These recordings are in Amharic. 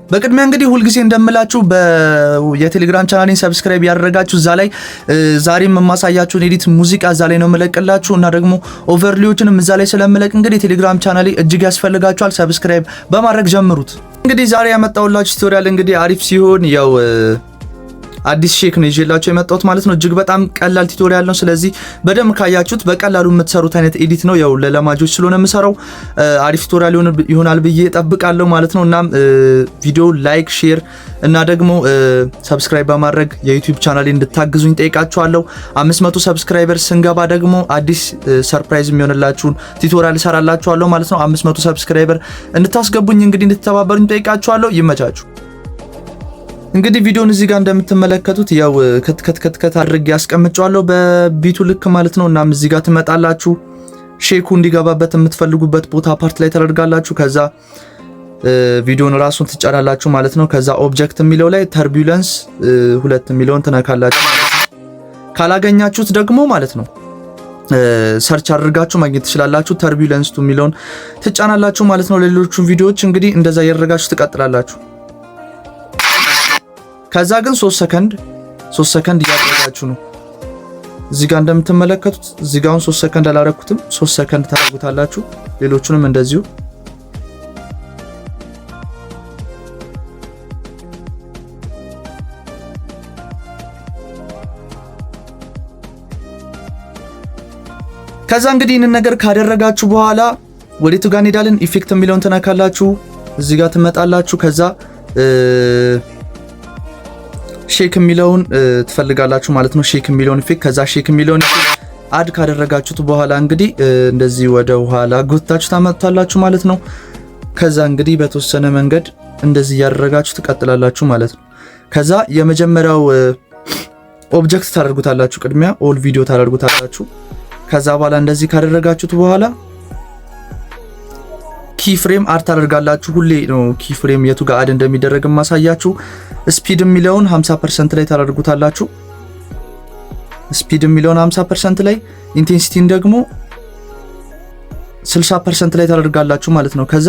በቅድሚያ እንግዲህ ሁሉ ጊዜ እንደምላችሁ የቴሌግራም ቻናሌን ሰብስክራይብ ያደረጋችሁ እዛ ላይ ዛሬም የማሳያችሁን ኤዲት ሙዚቃ እዛ ላይ ነው መለቅላችሁ እና ደግሞ ኦቨርሌዎችንም እዛ ላይ ስለምለቅ እንግዲህ ቴሌግራም ቻናሌ እጅግ ያስፈልጋችኋል። ሰብስክራይብ በማድረግ ጀምሩት። እንግዲህ ዛሬ ያመጣሁላችሁ ቱቶሪያል እንግዲህ አሪፍ ሲሆን ያው አዲስ ሼክ ነው ይዤላችሁ የመጣሁት ማለት ነው። እጅግ በጣም ቀላል ቱቶሪያል ነው። ስለዚህ በደንብ ካያችሁት በቀላሉ የምትሰሩት አይነት ኤዲት ነው። ያው ለለማጆች ስለሆነ የምሰራው አሪፍ ቱቶሪያል ይሆናል ብዬ እጠብቃለሁ ማለት ነው። እናም ቪዲዮ ላይክ፣ ሼር እና ደግሞ ሰብስክራይብ በማድረግ የዩቲዩብ ቻናሌን እንድታግዙኝ ጠይቃችኋለሁ። 500 ሰብስክራይበር ስንገባ ደግሞ አዲስ ሰርፕራይዝ የሚሆንላችሁን ቱቶሪያል እሰራላችኋለሁ ማለት ነው። 500 ሰብስክራይበር እንድታስገቡኝ እንግዲህ እንድትተባበሩኝ ጠይቃችኋለሁ። ይመቻችሁ። እንግዲህ ቪዲዮውን እዚህ ጋር እንደምትመለከቱት ያው ከት አድርጌ ያስቀምጫለሁ በቢቱ ልክ ማለት ነው። እናም እዚህ ጋር ትመጣላችሁ። ሼኩ እንዲገባበት የምትፈልጉበት ቦታ ፓርት ላይ ታደርጋላችሁ። ከዛ ቪዲዮውን ራሱን ትጫናላችሁ ማለት ነው። ከዛ ኦብጀክት የሚለው ላይ ተርቡለንስ 2 የሚለውን ትነካላችሁ። ካላገኛችሁት ደግሞ ማለት ነው ሰርች አድርጋችሁ ማግኘት ትችላላችሁ። ተርቡለንስ 2 የሚለውን ትጫናላችሁ ማለት ነው። ሌሎቹን ቪዲዮዎች እንግዲህ እንደዛ ያደረጋችሁ ትቀጥላላችሁ። ከዛ ግን 3 ሰከንድ እያደረጋችሁ ነው። እዚህ ጋር እንደምትመለከቱት እዚህ ጋር 3 ሰከንድ አላረኩትም። 3 ሰከንድ ታደርጉታላችሁ። ሌሎቹንም እንደዚሁ ከዛ እንግዲህ ይህንን ነገር ካደረጋችሁ በኋላ ወዴቱ ጋር እንሄዳለን? ኢፌክት የሚለውን ትነካላችሁ። እዚህ ጋር ትመጣላችሁ። ከዛ ሼክ የሚለውን ትፈልጋላችሁ ማለት ነው። ሼክ የሚለውን ኢፌክት ከዛ ሼክ የሚለውን አድ ካደረጋችሁት በኋላ እንግዲህ እንደዚህ ወደ ኋላ ጎታችሁ ታመጣላችሁ ማለት ነው። ከዛ እንግዲህ በተወሰነ መንገድ እንደዚህ ያደረጋችሁ ትቀጥላላችሁ ማለት ነው። ከዛ የመጀመሪያው ኦብጀክት ታደርጉታላችሁ። ቅድሚያ ኦል ቪዲዮ ታደርጉታላችሁ። ከዛ በኋላ እንደዚህ ካደረጋችሁት በኋላ ኪ ፍሬም አድ ታደርጋላችሁ። ሁሌ ነው ኪ ፍሬም የቱ ጋር አድ እንደሚደረግ ማሳያችሁ። ስፒድ የሚለውን 50% ላይ ታደርጉታላችሁ። ስፒድ የሚለውን 50% ላይ፣ ኢንቴንሲቲን ደግሞ 60% ላይ ታደርጋላችሁ ማለት ነው። ከዛ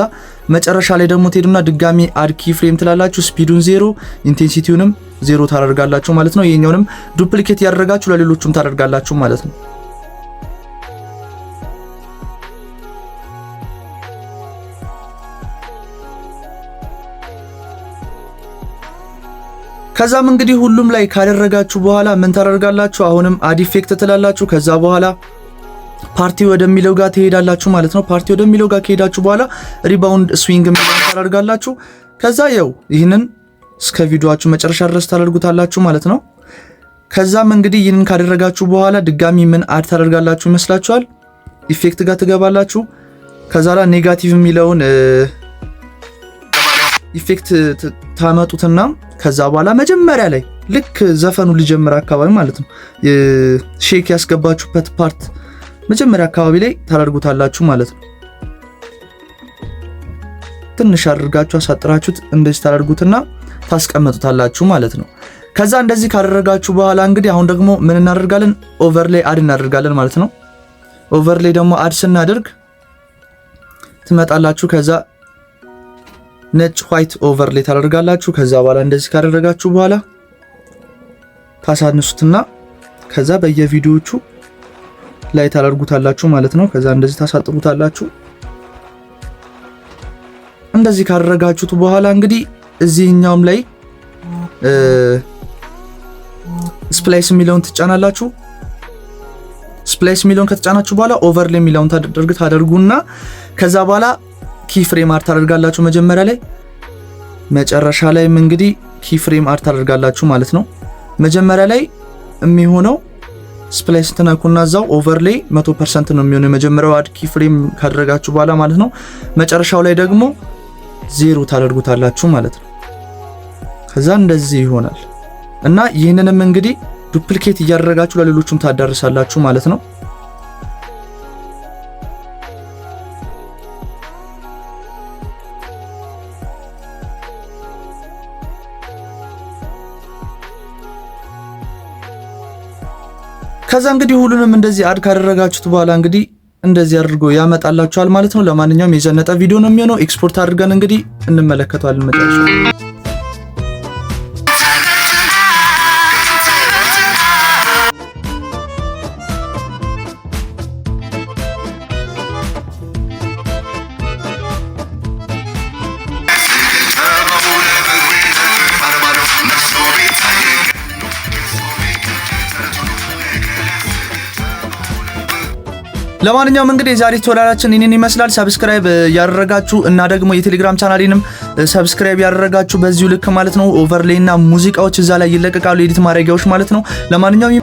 መጨረሻ ላይ ደግሞ ትሄዱና ድጋሚ አድ ኪ ፍሬም ትላላችሁ። ስፒዱን 0 ኢንቴንሲቲውንም 0 ታደርጋላችሁ ማለት ነው። ይሄኛውንም ዱፕሊኬት ያደረጋችሁ ለሌሎቹም ታደርጋላችሁ ማለት ነው። ከዛም እንግዲህ ሁሉም ላይ ካደረጋችሁ በኋላ ምን ታደርጋላችሁ? አሁንም አድ ኢፌክት ትላላችሁ። ከዛ በኋላ ፓርቲ ወደሚለው ጋር ትሄዳላችሁ ማለት ነው። ፓርቲ ወደሚለው ጋር ከሄዳችሁ በኋላ ሪባውንድ ስዊንግ የሚለውን ታደርጋላችሁ። ከዛ ያው ይህንን እስከ ቪዲዮአችሁ መጨረሻ ድረስ ታደርጉታላችሁ ማለት ነው። ከዛም እንግዲህ ይህንን ካደረጋችሁ በኋላ ድጋሚ ምን አድ ታደርጋላችሁ ይመስላችኋል? ኢፌክት ጋር ትገባላችሁ። ከዛ ላይ ኔጋቲቭ የሚለውን ኢፌክት ታመጡትና ከዛ በኋላ መጀመሪያ ላይ ልክ ዘፈኑ ሊጀምር አካባቢ ማለት ነው ሼክ ያስገባችሁበት ፓርት መጀመሪያ አካባቢ ላይ ታደርጉታላችሁ ማለት ነው። ትንሽ አድርጋችሁ አሳጥራችሁት እንደዚህ ታደርጉትና ታስቀምጡታላችሁ ማለት ነው። ከዛ እንደዚህ ካደረጋችሁ በኋላ እንግዲህ አሁን ደግሞ ምን እናደርጋለን? ኦቨርሌይ አድ እናደርጋለን ማለት ነው። ኦቨርሌይ ደግሞ አድ ስናደርግ ትመጣላችሁ። ከዛ ነጭ ዋይት ኦቨርሌይ ታደርጋላችሁ። ከዛ በኋላ እንደዚህ ካደረጋችሁ በኋላ ታሳንሱትና ከዛ በየቪዲዮቹ ላይ ታደርጉታላችሁ ማለት ነው። ከዛ እንደዚህ ታሳጥሩታላችሁ። እንደዚህ ካደረጋችሁት በኋላ እንግዲህ እዚህኛውም ላይ ስፕላይስ የሚለውን ትጫናላችሁ። ስፕላይስ የሚለውን ከተጫናችሁ በኋላ ኦቨርሌይ የሚለውን ታደርጉና ከዛ በኋላ ኪ ፍሬም አድ ታደርጋላችሁ መጀመሪያ ላይ፣ መጨረሻ ላይ እንግዲህ ኪ ፍሬም አድ ታደርጋላችሁ ማለት ነው። መጀመሪያ ላይ የሚሆነው ስፕላይስ ተናኩና እዛው ኦቨርሌይ 100% ነው የሚሆነው የመጀመሪያው አድ ኪ ፍሬም ካደረጋችሁ በኋላ ማለት ነው። መጨረሻው ላይ ደግሞ 0 ታደርጉታላችሁ ማለት ነው። ከዛ እንደዚህ ይሆናል እና ይህንንም እንግዲህ ዱፕሊኬት እያደረጋችሁ ለሌሎችም ታዳርሳላችሁ ማለት ነው። ከዛ እንግዲህ ሁሉንም እንደዚህ አድ ካደረጋችሁት በኋላ እንግዲህ እንደዚህ አድርጎ ያመጣላችኋል ማለት ነው። ለማንኛውም የዘነጠ ቪዲዮ ነው የሚሆነው። ኤክስፖርት አድርገን እንግዲህ እንመለከተዋለን መጨረሻው። ለማንኛውም እንግዲህ ዛሬ ቱቶሪያላችን ይሄንን ይመስላል። ሰብስክራይብ ያደረጋችሁ እና ደግሞ የቴሌግራም ቻናሌንም ሰብስክራይብ ያደረጋችሁ በዚሁ ልክ ማለት ነው። ኦቨርሌይ እና ሙዚቃዎች እዛ ላይ ይለቀቃሉ፣ ኤዲት ማድረጊያዎች ማለት ነው። ለማንኛውም